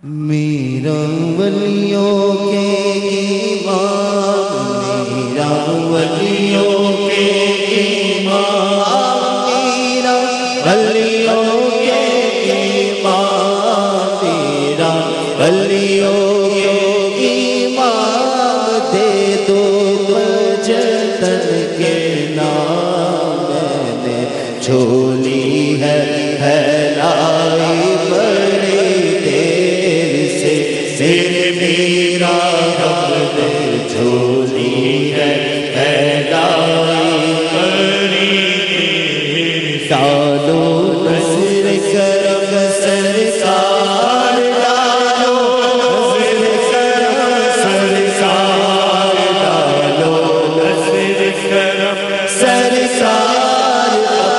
میرا ولیوں کے امام، میرا ولیوں کے امام، میرا ولیوں کے امام، میرا ولیوں کے امام، دے دو مجدد کے نام، میں نے جھولی ہے پھیلائی بڑی دیر سے، میرا رب نے جھولی ہے پھیلائی بڑی دیر، ڈالو نظر کرم سرکار، ڈالو نظر کرم سرکار، ڈالو نظر کرم سرکار،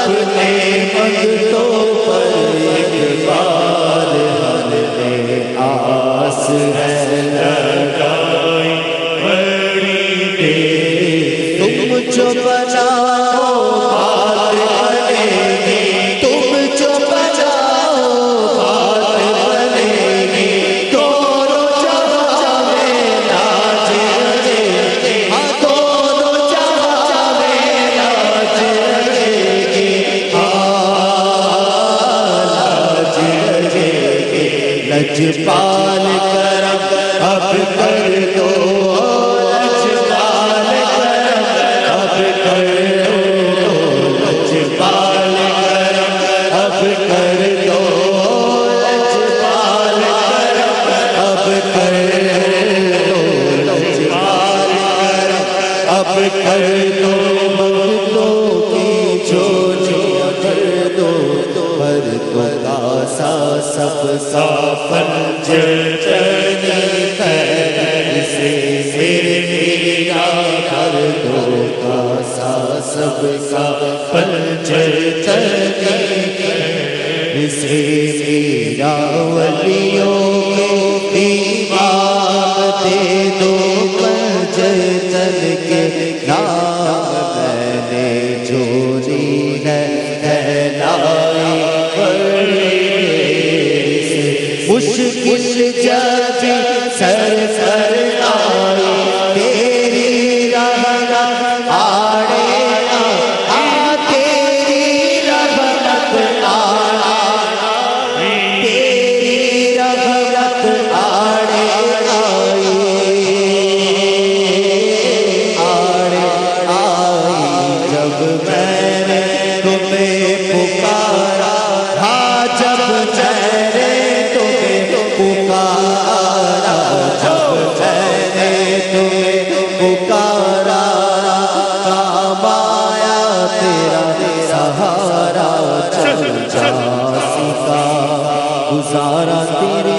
اپنے منگتوں پر ایک بار ہم نے آس ہے لگائی بڑی دیر، تم جو بناؤ بات بنے گی، تم جو بناؤ بات بنے گی، دونوں جہاں میں ناچ رہے گی، ہاں دونوں جہاں میں ناچ رہے گی، ناچ رہے گی، لجپال کرم اب کر دو، لجپال کرم اب کر دو، لجپال کرم اب کر دو، لجپال کرم اب کر دو، لجپال کرم اب کر دو، منگتوں کی جھولیاں بھر دو، بھر دو کاسا سب کا پنجتنی خیر سے، میرے میرا کر دو کاسا سب کا پنجتنی خیر سے، میرا ولیوں کے امام، دے دو پنجتن کے نام، میں نے جھولی ہے پھیلائی بڑی دیر سے، مشکل جب سر سر آئی تیری رحمت آڑے آ، تیری رحمت آڑے، تیری رحمت آڑے آئی، آڑے آئی، جب میں نے تمہیں پکارا، ہاں جب میں نے تمہیں پکارا، جب میں نے تمہیں پکارا، کام آیا تیرا سہارا، جب جا سکا گزارا تیرے